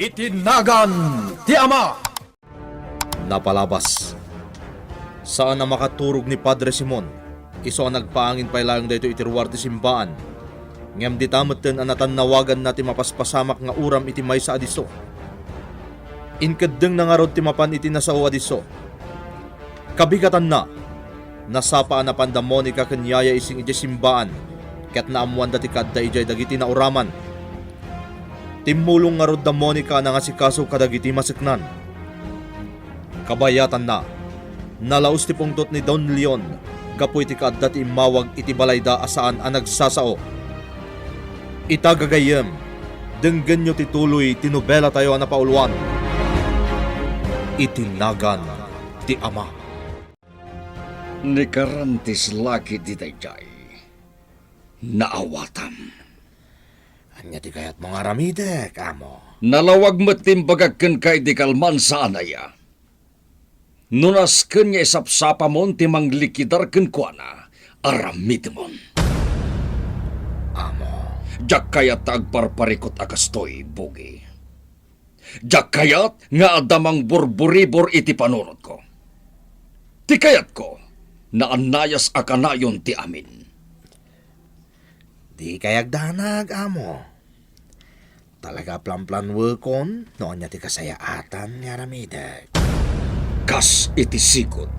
Itinagan ti Ama. Napalabas. Saan na makaturog ni Padre Simon, iso ang nagpaangin pa ilayong dayto itiruwar ti simbaan. Ngam di tamutten ang natannawagan na ti mapaspasamak nga uram iti may sa adiso. Inkadeng na nga rod ti mapan iti nasao adiso. Kabigatan na, nasapaan na pandamonika kanyaya ising iti simbaan, ket naamuan dati kadda ijay dagiti na uraman. Timulong nga rod da Monica na nga si kaso kadagiti masiknan. Kabayatan na, nalaos ti pungtot ni Don Leon, kapoy ti kaadda ti mawag iti balayda asaan ang nagsasao. Itagagayem, denggen nyo ti tuloy ti nobela tayo na pauluan. Itinagan ti Ama. Ni karantis laki di dayjay, naawatam. Anya ti kayat mga ramidek, amo. Nalawag matimbagagken kay di kalman sa anaya. Nunasken niya isapsapa mon ti manglikidar ken kuana, aramidemon. Amo. Jak kayat agparparikot agastoy, bugi. Jak kayat nga adamang burburibor iti panunod ko. Ti kayat ko, na anayas akanayon ti amin. Di kayag danag, amo. Talaga plan-plan wekon, noon niya ti kasayaatan niya ramidek. Kas iti sikot.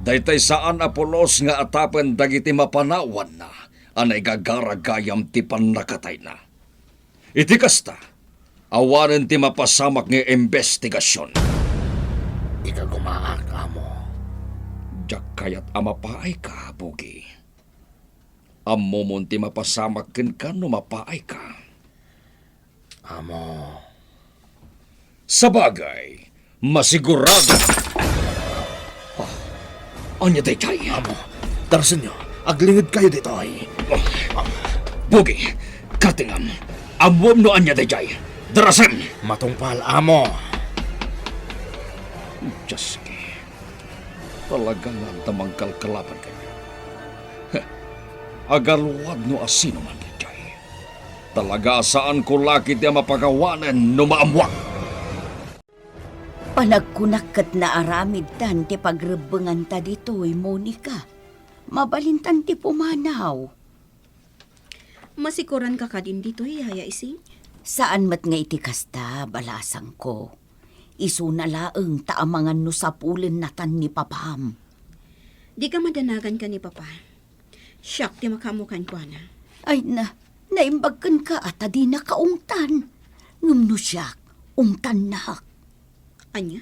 Daytay saan Apolos nga atapen dagiti mapanawan na, anay gagaragayam ti panakatay na. Iti kasta, awanen ti mapasamak nga investigasyon. Ikagumaak, amo. Diyak kayat amapaay ka, bugi. Ammomon ti mapasamak ken ka no mapaay ka. Amo. Sabagay, masigurado. Anya daytay? Amo, darasan nyo. Aglingid kayo dito ay. Bugi, katingam. Amwam no anya daytay. Darasan! Matungpal, amo. Diyos ki. Talagang damang kalkalapan kayo. Agalwad no asino man daytay. Talaga saan ko laki di mapagawanan no maamwak. Panagkunakat na aramid tan ti pagrebengan ta ditoy, Monica. Mabalintan ti pumanaw. Masikuran ka din dito, Yaya Ising? Saan mat nga iti kasta, balasang ko. Isu na laeng taamangan no sapulin natan ni papam. Di ka madanagan ka ni Papa. Siyak ti makamukan ko na. Ay naimbagkan ka at di na kaungtan. Ngum no siyak, ungtan nak. Anya?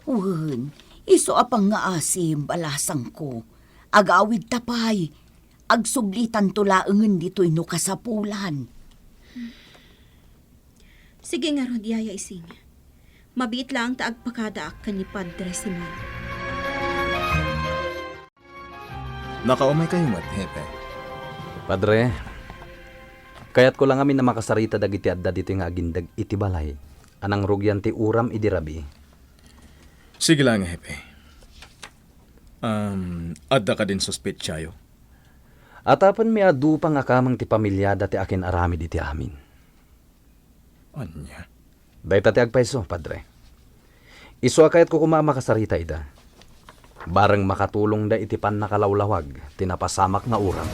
Wen, iso apang nga asim, balasang ko. Agawid tapay, agsuglitan tulaengen dito'y no kasapulan. Sige nga rod, Yaya Ising. Mabiit lang taagpakadaak ka ni Padre Simon. Nakaumay kayo mat, Hepe. Padre, kayat ko lang amin na makasarita dagiti adda dito nga agindag iti balay. Anang rugyan ti uram idirabi. Sige lang, Hepe. Adda ka din suspetsayo. Atapan mi adu pang akamang ti pamilya dati akin arami diti amin. Anya? Dayta ti agpaiso, Padre. Isu akayat ko makasarita ida. Bareng makatulong da iti pan nakalawlawag, tinapasamak nga uram.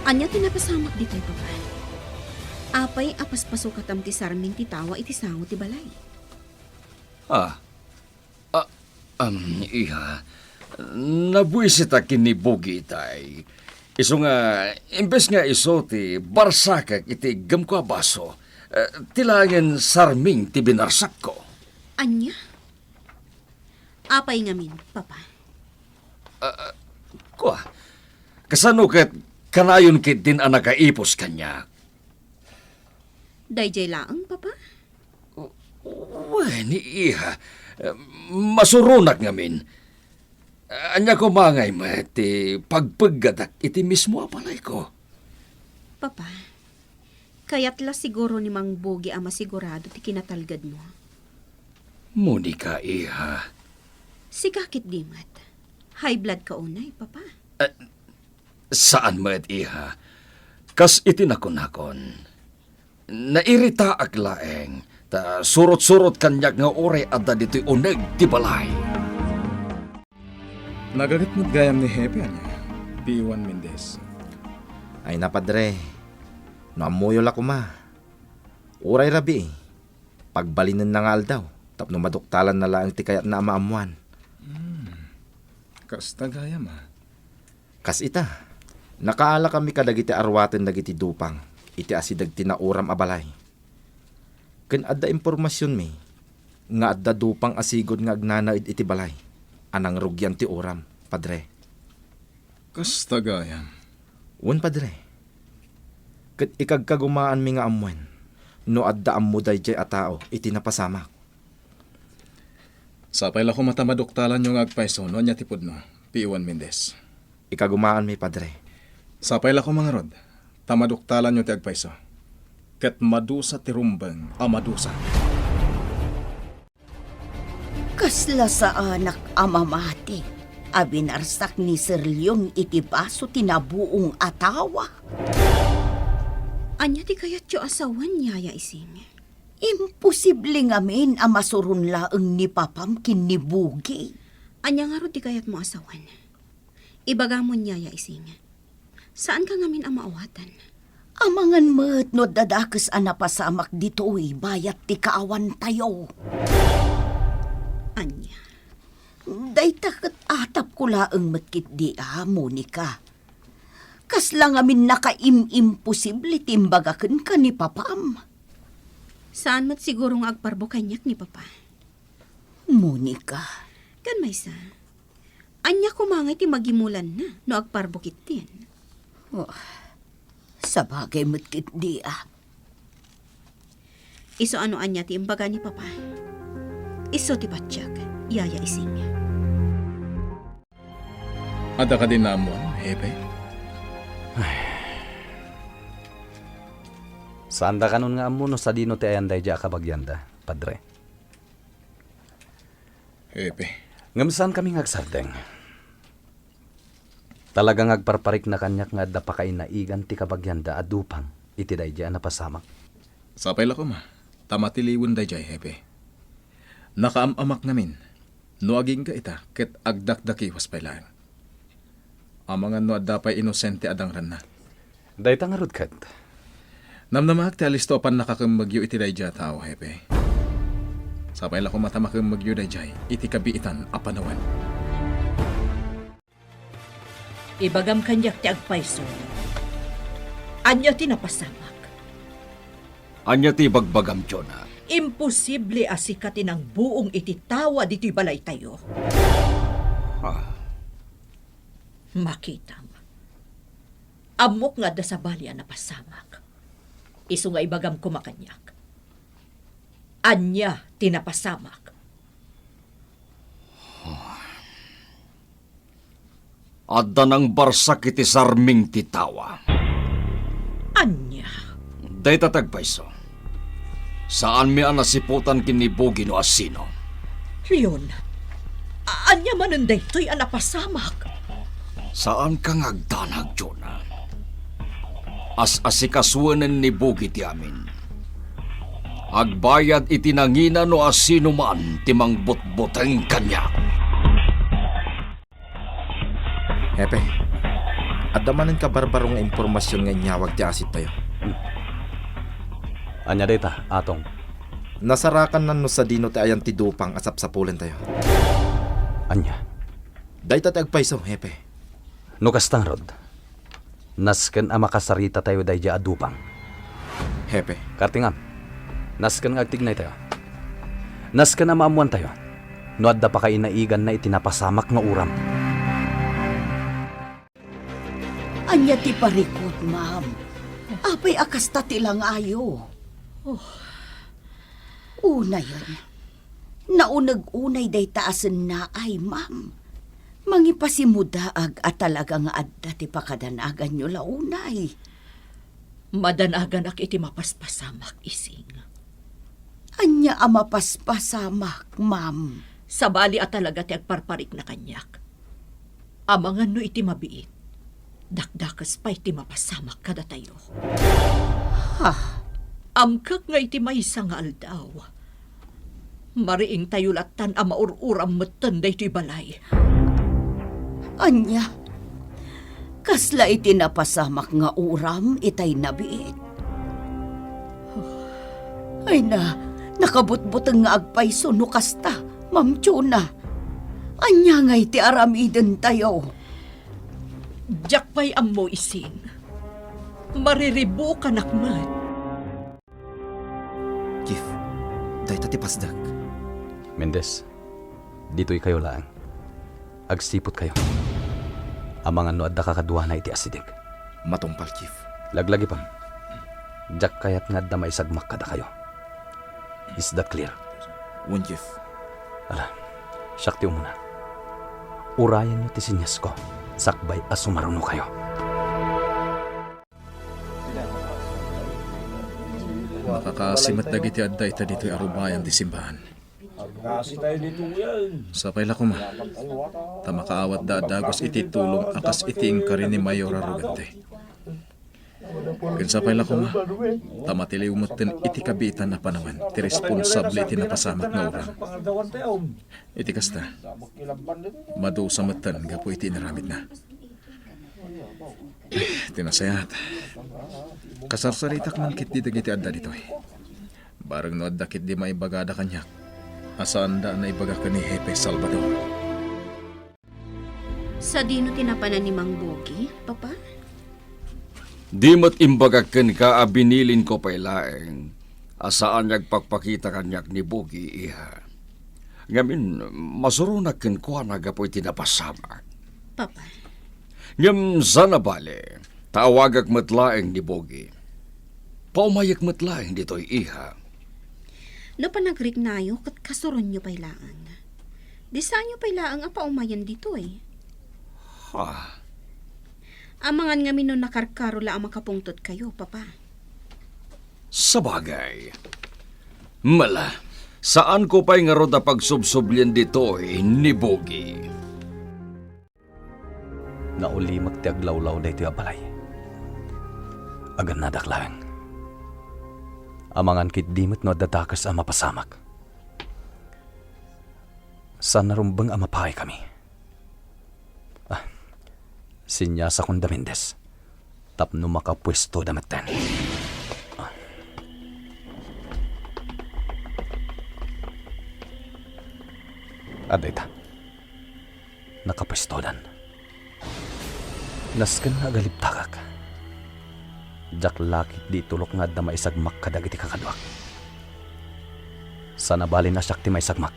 Anya tinapasamak dito, Papa? Apay apaspasukatam ti sarming ti tawa iti sango ti balay. Iha, nabuisit akin ni Bugi itay. Iso nga, imbes nga iso ti barsakak iti gam ko abaso, tilangin sarming ti binarsak ko. Anya? Apay ngamin, Papa. Kwa, kasano kat kanayon kit din ang nakaipos kanya. Dayjay laang, Papa? Wen, iha, masurunak ngamin. Anya ko mangay ti pagpaggadak iti mismo apalay ko. Papa, kayat la siguro ni Mang Bogi ang masigurado ti kinatalgad mo. Monica, iha. Sikakit dimat. High blood ka unay, Papa. Saan mo iha? Kas itinakon-nakon. nairita aglaeng. Ta surot-surot kanyak nga ore adda dito'y uneg ti balay. Nagaritmod gayam ni Hepe niya. P1 Mendez. Ay na padre, naamuyo la ko ma. Uray rabi, pagbalinin na nga aldaw, tapno maduktalan na lang ti kayat na amaamuan. Kasta gayam ha. Kas ita, nakaala kami kadagiti arwaten dagiti dupang, iti asidag tinauram abalay. Ken adda impormasyon mi, nga adda dupang asigod nga agnanaid iti balay, anang rugyan ti uram, padre. Kasta gayam. Wan padre, ket ikagkagumaan mi nga amwen, no adda ammuday jay a tao iti napasamak. Sapay la ko matamaduktalan yung agpaiso no niya tipod no. P1 Mendez. Ikagumaan mi padre. Sapay la ko mga rod. Tamaduktalan yung ti agpaiso. Ket madusa ti rumbang amadusa. Kasla sa anak amamati, abinarsak ni Sir Leong iti baso tinabuong atawa. Anya ti kayat yo asawan niya, ising. Imposible ngamin ang masurun laeng ni papam kinibugi. Anya nga ro ti kayat mo asawan. Ibagamon niya, ising. Saan ka ngamin ang maawatan? Amangan met no dadakes a napasamak dito'y bayat ti kaawan tayo. Anya. Daytaket atap ko laeng metkit di Monica. Kas lang amin nakaim-imposible timbagaken ka ni papam. Saan mat siguro nga agparbo kanyak ni Papa? Monica, Kan maysa. Anya kumangay ti magimulan na no agparbo kitin. sa bagay metkit di Iso ano anya ti imbaga ni Papa? Iso ti patyak, yaya ising. Ada ka din na amuan, Hepe? Sanda kanon nga amuno sa dino ti ayanday ja kabagyanda, padre. Hepe. Ngamsan kami ngagsardeng. Talagang agparparik na kanyak nga adda pa kay naigan ti kabagyanda at dupang iti dayja na pasamak. Sapay la ko ma. Tamatiliwon day jay, Hepe. Nakaamamak namin. No aging ka ita, ket agdakdaki waspay lang. Amangan no adda pa'y inosente adang ran na. Dayta nga rudkat. Namnamak ti alisto pan nakakambagyo iti dayja tao, Hepe. Sapay la ko matamakambagyo dayjay, iti kabiitan apanawan. Ibagam kanyak ti agpaiso. Anya ti napasamak. Anya ti bagbagam Jonah. Imposible asikatin ang buong iti tawa dito'y balay tayo. Makita mo. Amok nga da sa balya napasamak. Isu nga ibagam kumakanyak. Anya tinapasamak. Adda ng barsak iti sarming titawa. Anya. Dayta tagpaiso. Saan mi anasiputan kinibugi no asino? Leon. Anya manunday to'y anapasamak. Saan ka ngagdanag, Jonah? As-asikasuanan ni bugi ti amin. Agbayad iti nangina no asino man timang butbuteng kanya. Hepe, adda manen ka barbarong nga impormasyon nga inyawag ti asit tayo. Anya dayta, atong. Nasarakan nan no sa dino ti ayan ti dupang asapsapulen tayo. Anya. Dayta ti agpaiso, Hepe. No kastang rod. Nasken a makasarita tayo dayja adupang. Hepe, Kartingam. Nasken nga agtignay tayo. Nasken na maamuan tayo. No adda pa kay naigan na itinapasamak nga uram. anya ti parikot, ma'am. Apay akas ta tilang ayo. Una yun. Naunag-unay day taasen na ay, ma'am. Mangipasimudaag at talaga nga adda ti pakadanagan nyo launay. Madanagan ak iti mapaspasamak ising. Anya ama paspasamak, ma'am. Sabali at talaga ti agparparik na kanyak. Amangan no iti mabiit. Dakdakas pa iti mapasamak kada tayo. Amkak nga iti maysa nga aldaw. Mariing tayulatan ang maururam matan da ito'y balay. Anya, kasla iti napasamak nga uram itay nabiit. Ay na, nakabutbuteng nga agpayso no kasta, Ma'am Chuna. Anya nga iti aramiden tayo. Jakpay ang mo isin. Mariribo ka nakmat. Kif, day tati pasdak. Mendez, dito'y kayo lang. Agsipot kayo. Amangan no adda kakadwa na iti asidig. Matumpal, Kif. Laglagi pa. Jak kayat nga adda maisagmak kada kayo. Is that clear? Wan, Kif. Ala, syakti muna. Urayan nyo ti sinyas ko. Sakbay asumaruno kayo. Makakasimat na giti adda ita dito'y arubayan di simbahan. Sapay la kuma. Tamakaawat da dagos iti tulong akas iti ingkari ni Mayora Rugante. Kinsapay la kuma. Tamatili umutin iti kabitan na panawan. Ti responsable iti napasamak nga uram. Iti kasta. Madu sa matan gapo iti naramid na. Tinasayat. Kasarsaritak man kit di dagiti adda ditoy. Barang no adda kit di maibagada kanyak. Asaan da na ibaga ka ni Hepe Salvador. Sa dino tinapanan ni Mang Bogi, Papa? Di mat imbagaken ka abinilin ko pa'y laeng. Asaan nagpagpakita kanyak ni Bogi iha. Ngamin, masurunaken ko nagapoy tinapasama. Papa, Ngam sana bale, tawagak matlaeng ni Bogi. Paumayak matlaeng dito'y iha. no panagrik nayo kat kasuron nyo pailaan. Di saan nyo pailaan ang paumayan dito eh. Ha, Amangan nga minon nakarkarola ang makapungtot kayo, Papa. sabagay. Mala, saan ko pa'y nga roda pagsubsublyan dito'y ni Bogi? Nauli magtiaglawlaw na ito abalay. Agan nadaklang. Amangan kit dimit no dadakas ang mapasamak. Saan narumbang ang mapahay kami? Sinyasa kong Damindes. Tapno makapwesto damatan. Adeta. Nakapwesto dan. Nasken na galiptakak. Jak lakit di tulok nga da maisagmak kadagiti kakadwak. Sana bali na syakti maisagmak.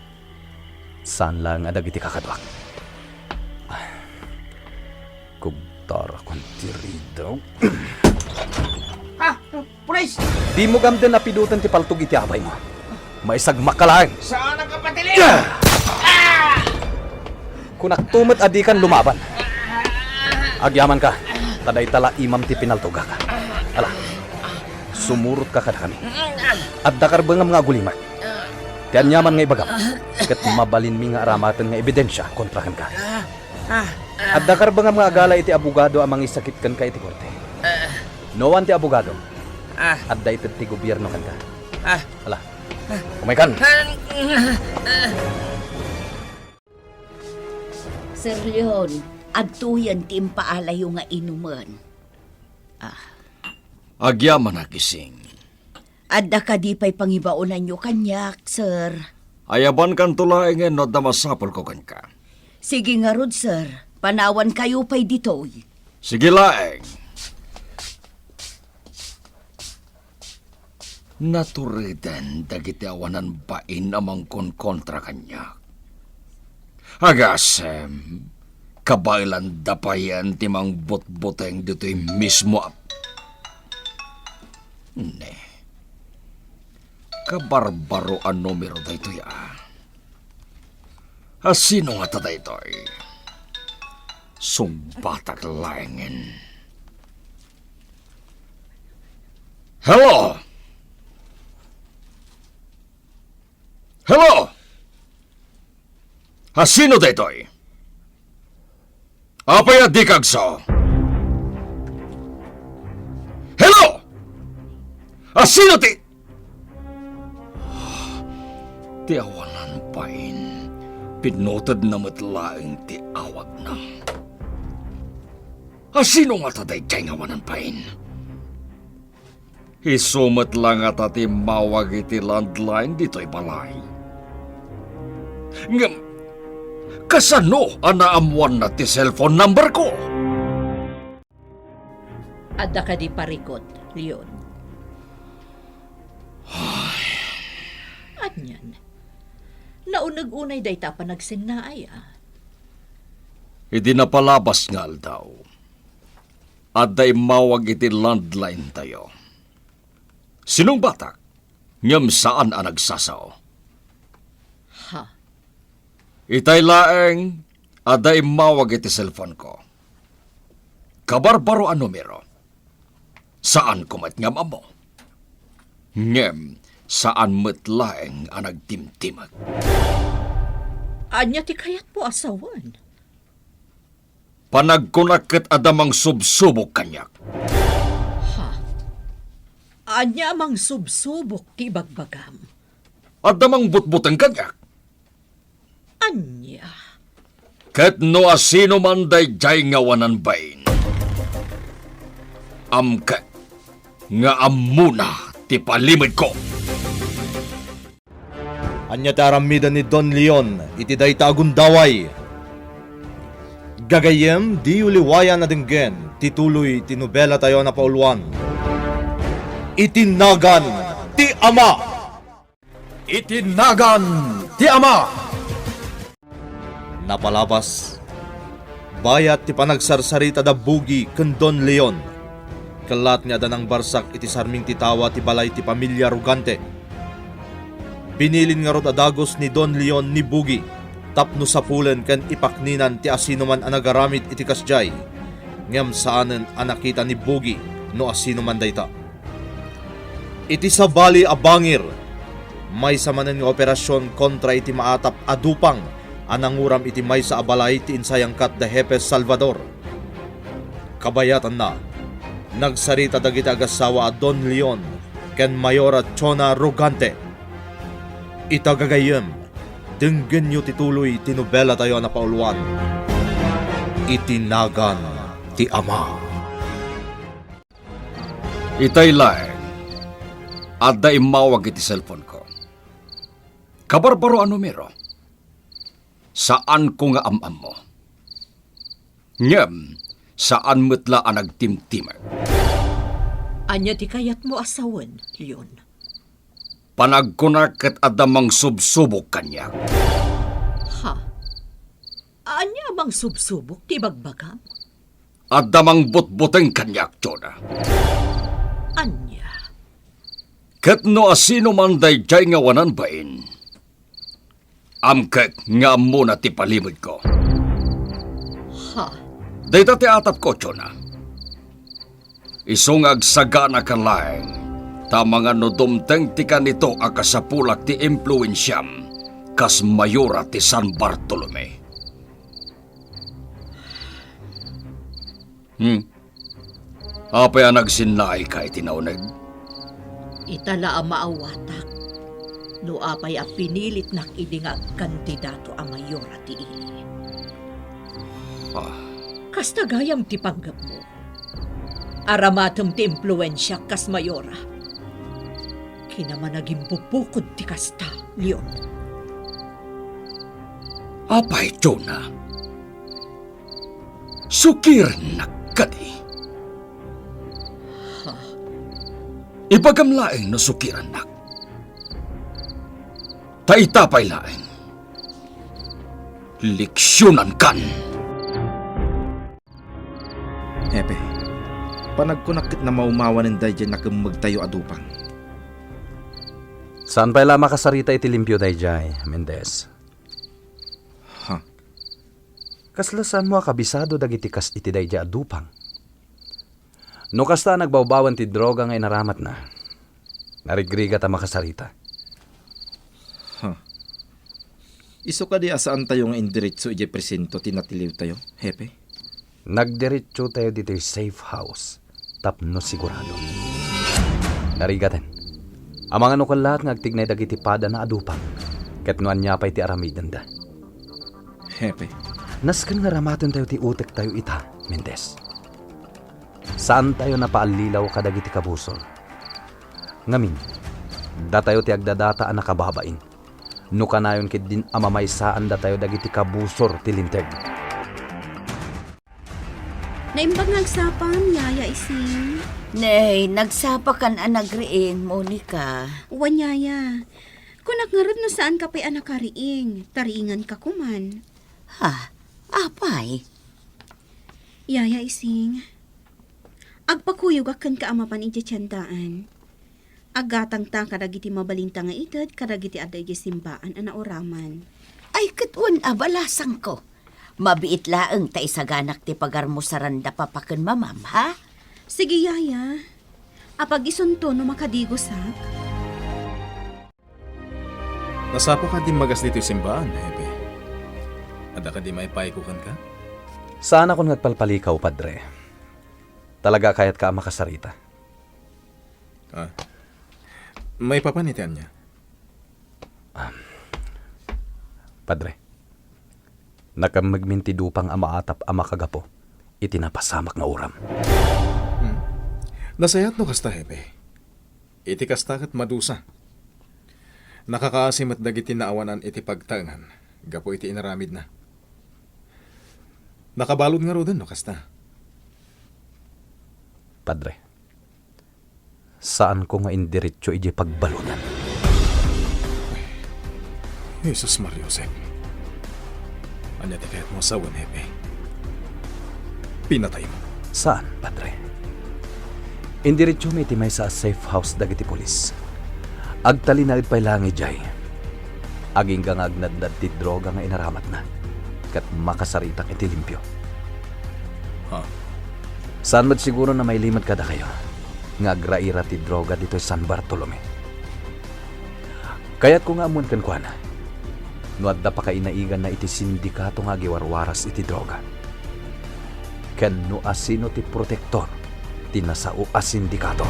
Saan lang adagiti kakadwak. Kubtara kong tiridaw. Pulis! Di mo gamden na pidutan ti paltog iti abay mo. Maisagmak ka lang. Saan ang kapatilim? Kung naktumot adi kan lumaban. Agyaman ka. Taday tala imam ti pinaltoga ka. Ala, sumurot ka kada kami. At dakar ba nga mga gulimak. Tiyan yaman nga ibagap. Kat mabalin mi nga aramatan nga ebidensya kontra kan ka. At dakar ba nga mga agala iti abogado amang isakit kan ka iti korte. Noan ti abogado. At da iti gobyerno kan ka. Ala, umaykan. Sir Leon, adtuyan ti impaalayo nga inuman. Agyaman na kising. Adda ka di pa'y pangibaunan nyo kanyak, sir. Ayaban kan tulaengen no damasapol ko kan ka. Sige nga rod, sir. Panawan kayo pa'y ditoy. Sige laeng. Naturiden dagiti awanan bain amang kontra kanya. Agasem, kabailan dapayan timang bot-boteng dito'y mismo. Ne. Kabarbaro ang numero da ito ya. Sino nga tada ito'y? Sumbatak laengin. Hello? Hello? Sino da ito'y? Apay at di kagso? Hello? Sino ti? Ti awanan pain. Pinotad na matlaing ti awag na. Sino nga tatay dyan awanan pain? Isumat lang at ati mawag iti landline dito'y balay. Ngam, kasano anaamuan na ti cellphone number ko? Adda ka di parikot, Leon. Anyan. Naunag-unay day ta pa nagsinnaay Idi napalabas nga daw. At day mawag iti landline tayo. Sinong batak? Ngam saan ang nagsasaw? Ha? Itay laeng aday mawag iti cellphone ko. Kabarbaro ang numero. Saan kumat ngam amo? Ngem, saan matlaeng ang nagtimtimag? Anya ti kayat po asawan. Panagkunakit adamang subsubok kanyak. Ha? Anya amang subsubok ti bagbagam. Adamang butbutang kanyak. Anya? Ket no asino man day jay ngawanan bain. Amkat nga amuna ti palimid ko. Anya ti aramida ni Don Leon, iti dayta agundaway. Gagayem, di uliwayan na dinggen, tituloy tinubela tayo na pauluan. Itinagan, ti ama! Itinagan ti ama! Napalabas. Bayat ti panagsarsarita da bugi ken Don Leon. Kalat nga da ng barsak iti sarming titawa ti balay ti pamilya Rugante. Binilin nga rod adagos ni Don Leon ni Bugi. Tapno sa pulen ken ipakninan ti asino man ang nagaramit iti kasjay. Ngem saanen ang nakita ni Bugi no asino man dayta. Iti sa bali a bangir. May samanen nga operasyon kontra iti maatap adupang ananguram iti may sa abalay ti insayang kat da Hepes Salvador. Kabayatan na, nagsarita dagiti agasawa a Don Leon ken Mayora Chona Rugante. Itagagayem, dinggen nyo tituloy tinubela tayo na pauluan. Itinagan ti ama. Itay laeng adda imawag iti cellphone ko. Kabarbaro ang numero. Saan ko nga amam mo? Ngem, saan metla ang nagtimtimag? Anya ti kayat mo asawan, Leon. Panagkunaket adamang subsubok kanyak. Ha? Anya amang subsubok ti bagbagam? Adamang butbuteng kanyak, Jonah. Anya? Ket no asino man day jay nga wanan bain. Amket nga muna ti palimod ko. Ha? Dayta ti atap ko, Jonah. Isungag sagana ka laeng. Tama nga no dumteng ti kanito akasapulak ti impluensyam kas mayora ti San Bartolome. Apay ang nagsinlay ka itinaunag? Itala ang maawatak. No apay a pinilit nak idingag kandidato a mayora ti ili. Kasta gayam ti panggap mo. Aramatom ti impluensya kas mayora. Kinaman naging bubukod ti kasta, Leon. Apay, Jonah. Sukir na kadi. Ha? Ipagamlaeng no sukiran nak. Taitapay laeng. Leksyonan kan. Hepe, panagkunakit na maumawan ng dayjan na magtayo adupang. Saan pa ila makasarita iti limpyo dayjay, Mendez? Ha? Kaslasan mo kabisado dagiti kas iti dayjay adupang. No kasta nagbawbawan ti droga nga inaramat na. Narigriga ta makasarita. Ha? Iso ka di asaan tayo nga indiretso ije presento tinatiliw tayo, Hepe? Nagdiretso tayo dito safe house. Tapno sigurado. Narigaten. Ang mga nukalat nga agtignay dagiti pada na adupang. Ket nuan niya pa'y ti aramidan da. Hepe, Nasken nga ramaton tayo ti utek tayo ita, Mendez. Saan tayo napaalilaw kadagiti kabusor? Ngamin, da tayo ti agdadata ang nakababain. No kanayon kit din amamay saan da tayo dagiti kabusor ti linteg. Naimbag nagsapam, Yaya Ising. Nay, nagsapa kan anagriing, Monica. Uwan, Yaya. Kunak nga rin no saan ka pa'y anak kariing. Tariingan ka kuman. Ha? Apay? Yaya Ising. Agpakuyog akan ka amapan iti tiyandaan. Agatang ta kadagiti mabalinta nga itad, kadagiti aday iti simbaan ana oraman. Ay, katwan abalasang ko. Mabiit laeng ta isaganak ti pagarmo sa randa papaken mamam, ha? Sige, Yaya. Apag isunto no makadigosak. nasapa ka di magas dito simbaan, Hepe. Ada ka di may paikukan ka? Saan ako nagpalpalikaw, Padre? Talaga kayat ka makasarita. May papanitian niya. Padre, nakamagminti dupang amaatap ama kagapo, itinapasamak na uram. Nasayat no kasta, Hepe. Iti kasta kat madusa. Nakakaasim at dagiti naawanan iti pagtangan. Gapo iti inaramid na. Nakabalod nga rodan no kasta. Padre, saan ko nga indiretso iji pagbalunan? Jesus Mario Josep. Anya ti kahit mo sawan, Hepe. Pinatay mo. Saan, Padre? Indiretso may timay sa safe house dagiti polis. Agtalinagid pa'y langi jay. Aging gang agnadnad ti droga nga inaramat na. Kat makasaritak iti limpyo. Ha? Saan mo't siguro na may limad kada kayo? Nga agraira ti droga dito San Bartolome. Kaya't ko nga amun kan kuana. Nuad da pa kainaigan na iti sindikato nga giwarwaras iti droga. Ken no asino ti protektor, tinasao a sindikato.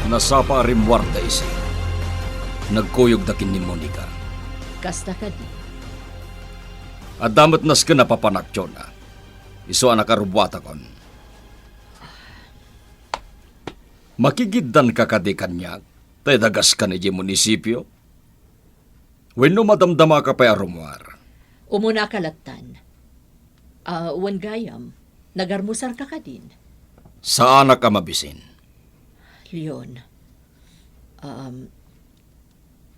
Nasapa rimwarda isi. Nagkuyog dakin ni Monica. Kasta ka di. At damat nas ka napapanakyo na. Iso anak arubwata kon. Makigiddan ka kadi kanyak, tay dagas ka ni munisipyo. Wenno madamdama ka pa arumwar. Umuna kalatan. Uwan gayam, nagarmusar ka din. Saan ka mabisin? Leon,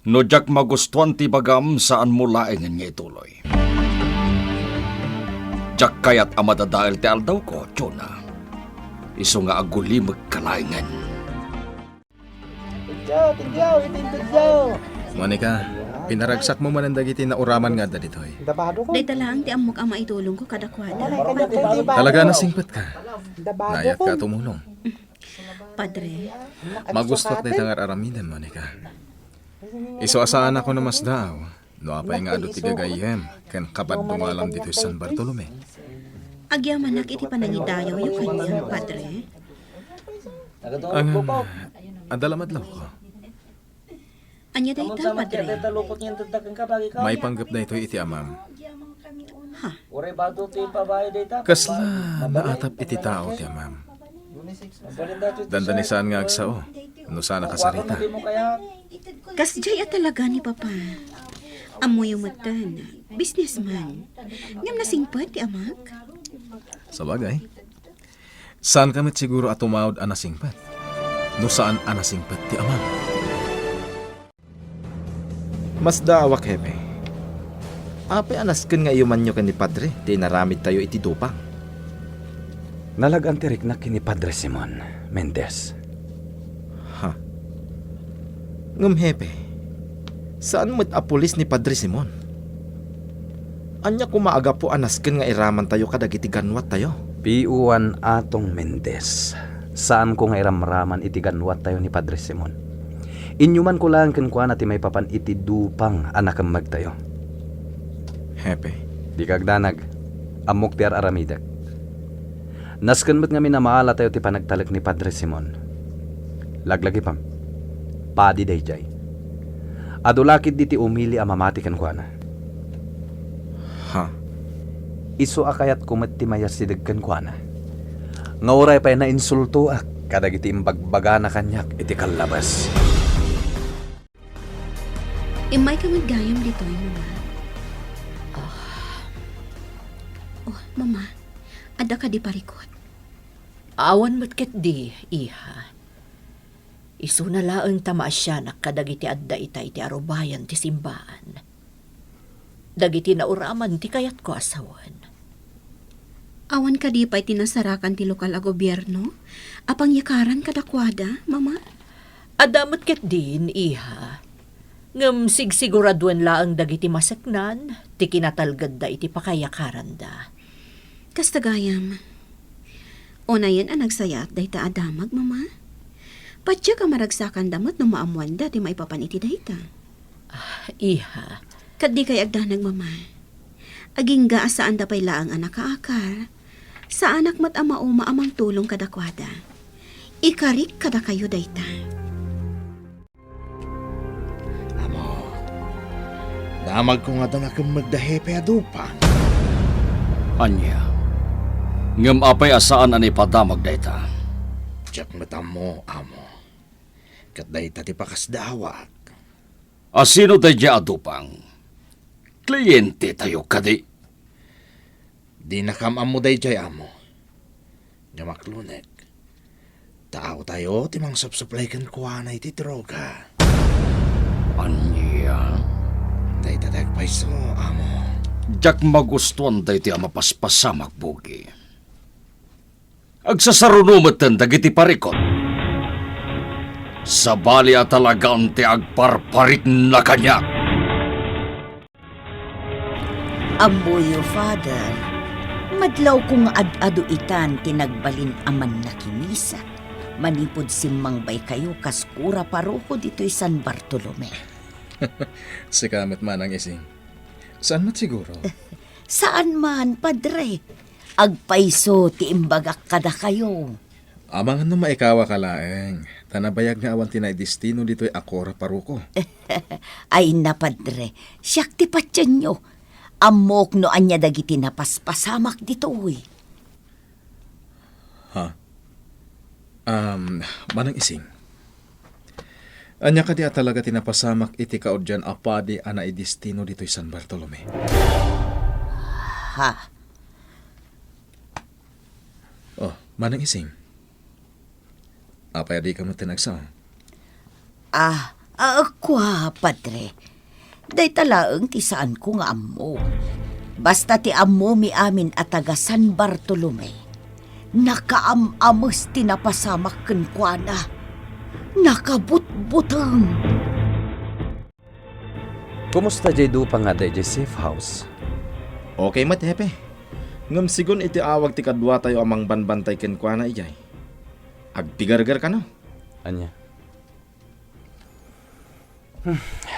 No jak magustuhan ti bagam saan mo laengan nga ituloy. Jak kayat amadadael ti aldaw ko, Chona. Iso nga aguli magkalaingan. Monica, pinaragsak mo man ang dagiti na uraman nga da ditoy. Day talang ti amok ama itulong ko kadakwada. Talaga nasingpat ka. Nayak ka tumulong. Padre, Magustot na itangar aramidan, Monica. Iso asaan ako na mas daw. No apay nga ado ti gagayem. Ken kapad dumalam dito sa San Bartolome. agyaman nak iti panangidayaw yung kanya, Padre. Ang dalamadlaw ko. Anya day ta, Padre. May panggap na ito iti amam. Ha? Kasla naatap iti tao ti amam. Dandanisaan nga agsao. No sana kasarita. Kasjay at talaga ni Papa. Amoy yung matan. Businessman. Ngam nasingpad ti amak. Sabagay. Saan kamit siguro at tumawad anasingpat? No saan anasingpat ti amam? Mas daawak, Hepe. Apay anasken nga iyuman nyo kan ni Padre, di naramid tayo iti dupa. Nalagantirik na kini Padre Simon Mendez. Ha? Ngum, Hepe, saan mo't apulis ni Padre Simon? Anya kumaaga po anasken nga iraman tayo kadagiti ganwat tayo. Piuan atong Mendez. Saan ko nga iramraman iti ganwat tayo ni Padre Simon? Inyuman ko lang kenkwa na ti may papan iti dupang anakam magtayo. Hepe. Di kagdanag, amok ti aramidak. Nasken met nga minamaala tayo ti panagtalek ni Padre Simon. Laglagi pam, padi dayjay. Adulakid diti umili a mamati ken kuana. Ha? Iso akayat kumet ti mayas ti dagken kuana. Nga oray pa'y na insulto kadag iti imbagbaga na kanyak iti kalabas. Imay ka maggayam dito, mama. Oh, mama. Ada ka di parikot. Awan mo't ket di, iha. Isu na laeng tamaasyanak kadag iti adda ita iti arubayan ti simbaan. Dagiti nauraman ti kayat ko asawan. Awan ka di pa'y tinasarakan ti lokal a gobyerno? Apang yakaran kadakwada, mama? Adamot ket din, iha. Ngem sigsiguraduan laeng dagiti masaknan, ti kinatalgad da iti pakayakaran da. Kastagayam. Unayan ang nagsayat day ta adamag, mama. Patya ka maragsakan damot no maamuan da ti maipapaniti day ta. Iha, Kat di kay agdanag, mama. Aging ga saan da pay laang anak kaakar. Sa anak mat ama o maamang tulong kadakwada. Ikarik kada kayo day ta. Amo, damag ko nga na kang magdahepe adupang. Anya, ngem apay asaan ani padamag dayta. Tiyak matam mo, amo. Kat dayta ti pakasdawag. Asino dayja adupang? Kliyente tayo kadi. Di nakamam mo dayjay, amo. Nyamaklunek. Tao tayo, timang sapsuplay kan kuha na iti droga. Anya, Dayta tagpaiso, amo. jak magustuhan dayti ang mapaspasamak bugi. Agsasarunumatan dagiti parikot. Sabali at talagang ti agparparik na kanyak. Amboyo, father. Madlaw kong ad-ado itan tinagbalin aman na kinisa. Manipod simmangbay kayo kaskura paruho dito'y San Bartolome. Si kamit man ang ising. Saan mat siguro? Saan man, padre? Agpaiso ti imbagak kada kayo. Amangan no maikawa ka laeng. Tanabayag nga awan tinay destino dito'y akora paruko. Ay na, padre. Siyak ti patyan nyo. Amok no anya dagiti napaspasamak dito'y. Ha? Manang ising. Anya ka di talaga tinapasamak iti kaodyan apadi ana destino dito'y San Bartolome. Ha? Oh, manang ising. Apay di ka mo tinagsa. Kwa, padre. Day talaang ti saan ko nga ammo. Basta ti ammo mi amin at taga San Bartolome. Nakaamamos tinapasamak ken kuana. Nakabutbutang. Kumusta jay dupa nga day jay safe house? Okay, matepe. Ngam sigun iti awag ti kadwa tayo amang banbantay ken kuha na ijay. Agpigargar ka no? Anya?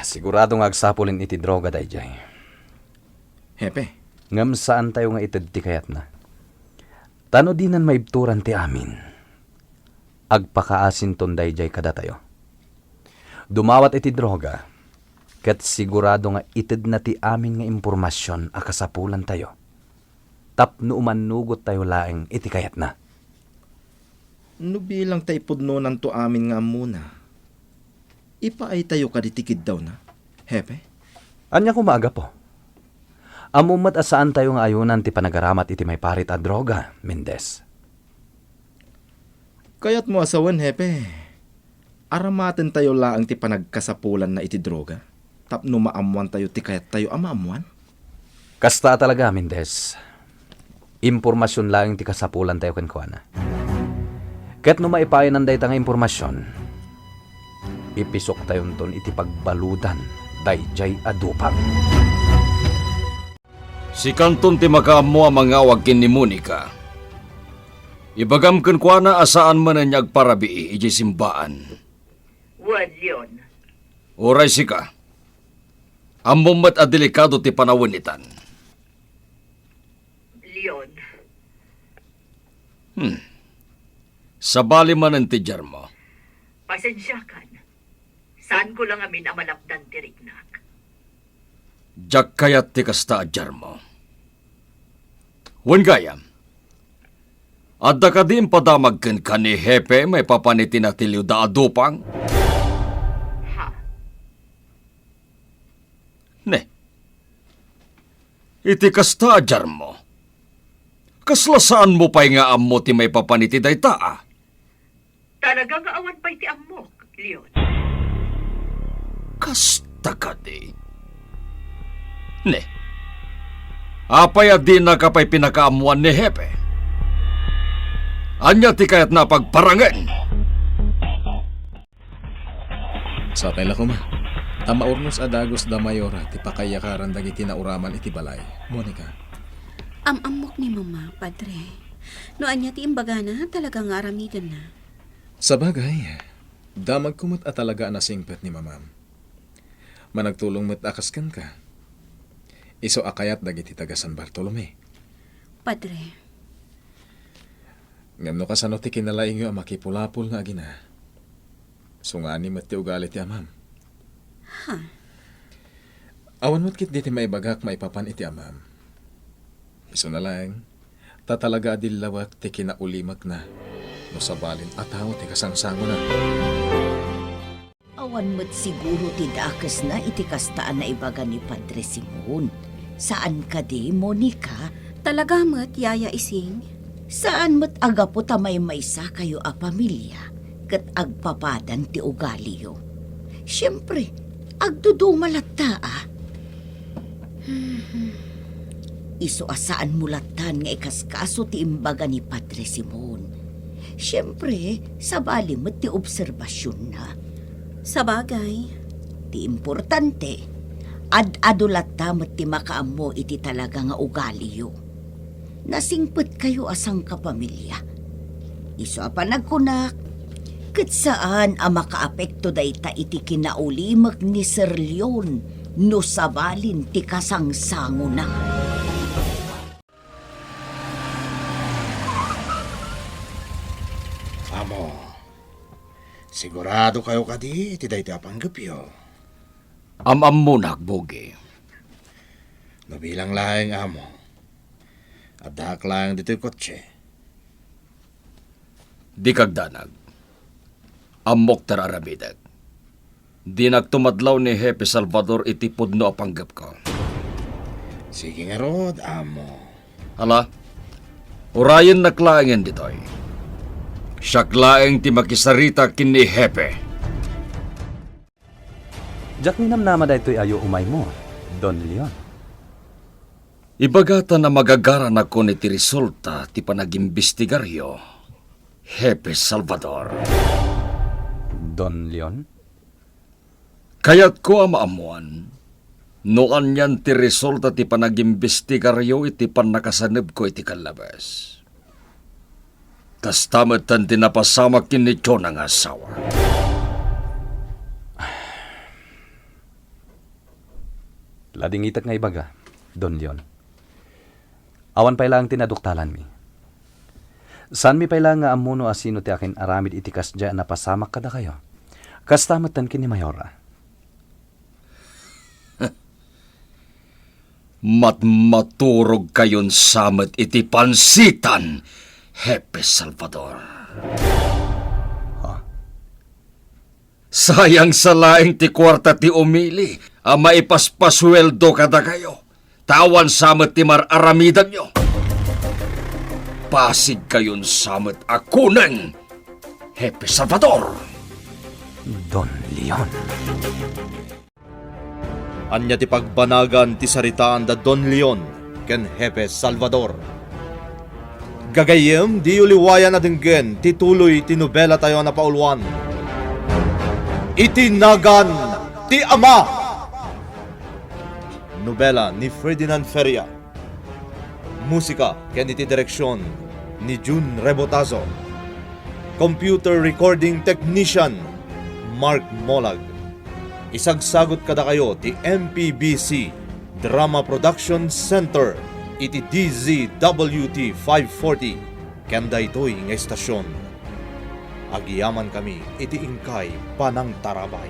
Sigurado nga agsapulin iti droga day jay. Hepe, Ngam saan tayo nga itad ti kayat na. Tano dinan maibturan ti amin. Agpakaasin tonday jay kada tayo. Dumawat iti droga. Ket sigurado nga itad na ti amin nga impormasyon akasapulan tayo. Tapno umanugot tayo laeng iti kayat na. no bilang tayo pudnonan to amin nga muna. Ipaay tayo kaditikid daw na. Hepe? Anya kumaga po. Amumat asaan tayo nga ayunan ti panagaramat iti may parit a droga, Mendez. Kaya't mo asawan, hepe. Aramaten tayo laang ti panagkasapulan na iti droga. Tapno maamuan tayo ti kayat tayo amaamuan. Kasta talaga, Mendez. Impormasyon lang ti kasapulan tayo kankuana. Ket no maipayanan day nga impormasyon, ipisok tayo ton iti pagbaludan dayjay adupang. Si Kanton ti makaamo ang mangawag kin ni Monica. Ibagam ken kuana asaan man ang agparabii iji simbaan. Wad yun. Oray sika. Amumat a delikado ti panawanitan. Leon. Sabali man ang tidjar mo. Pasensyakan. Saan ko lang amin ang malapdan tirignak? Jak kayat ti kasta ajar mo. Wen gayam. Adda ka din padamagken ka ni Hepe may papaniti na tiliw da adupang? Ha? Ne. Iti kasta ajar mo. Kaslasaan mo pa'y nga ammo ti may papaniti day taa? Talagang awan pa'y ti amok, Leon. Kasta ka di. Ne. Apay din na kapay pinakaamuan ni Hepe. Anya ti kayat na pagparangan. Sa kaila ko ma. Tama urnos adagos da mayora ti pakayakaran dagiti nauraman iti balay. Monica. Amok ni mama, padre. No anya ti imbaga na, talagang aramidan na. Sa bagay, damag kumot at talaga na singpet ni mamam. Managtulong met akaskan ka. Iso akayat dagiti taga San Bartolome. Padre, Ngam no kasano ti kinalaing yu makipulapul nga agina. Sungani met ti ugali ti amam. ha? Awan mo't kit di ti maibagak maipapan iti amam. Iso na lang, tatalaga adillawak ti kinaulimak na. No sabalin ataw ti kasangsango na. Awan mo't siguro ti dakas na iti kastaan na ibaga ni Padre Simon. Saan ka di, Monica? Talaga mat, yaya ising? Saan mo't agapo tamay maysa kayo a pamilya kat agpapadan ti ugali yo? Siyempre, agdudumalat ta. Iso asaan mulatan nga ikaskaso ti imbaga ni Padre Simon. Siyempre, sabali mo't ti obserbasyon na. Sa bagay, Ti importante, ad-adulat mo't ti makaammo iti talaga nga ugali yo. Nasingpet kayo asang kapamilya. Iso a panagkunak, ket saan a makaapekto dayta iti kinaulimag ni Sir Leon no sabalin ti kasangsango na. Amo, sigurado kayo kadi, iti dayti apanggapyo. Amam mo nagbogi. Nabilang lahing amo. Adak lang dito'y kotse. Di kagdanag. Amok tararabidag. Di nagtumadlaw ni Hepe Salvador iti pudno apanggap ko. Sige nga rod, amo. Hala, urayan naklaangan ditoy. Siyaklaeng ti makisarita kini Hepe. Jak ninamnama da ito'y ayo umay mo, Don Leon. Ibagata na magagaran ako ni ti resulta ti panagimbestigaryo. Hepe Salvador. Don Leon? Kaya't ko amaamuan. Noan yan ti resulta ti panagimbestigaryo iti panakasanib ko iti kalabas. Kastamat tan tinapasamak kini Chona nga asawa. Lading itak nga ibaga, Don Leon. Awan pay lang tinaduktalan mi. San mi pay lang nga amuno asino ti akin aramid itikas dya na pasamak kada kayo. Kastamatan kini Mayora. Maturog kayon samet iti pansitan, Hepe Salvador. Sayang sa laing ti kwarta ti umili, ama ipaspasweldo kada kayo. Tawan samet ti mararamidan nyo. Pasig kayon samet akunen, Hepe Salvador. Don Leon. Anya ti pagbanagan ti saritaan da Don Leon ken Hepe Salvador. Gagayem di uliwayan na dinggen ti tuloy ti nobela tayo na paulwan. Itinagan ti Ama. Nobela ni Ferdinand Feria. Musika ken iti direksyon ni June Rebotazo. Computer recording technician Mark Molag. Isagsagot kada kayo ti MPBC Drama Production Center iti DZWT 540 kanda ito'y nga estasyon. Agiyaman kami iti ingkay panang tarabay.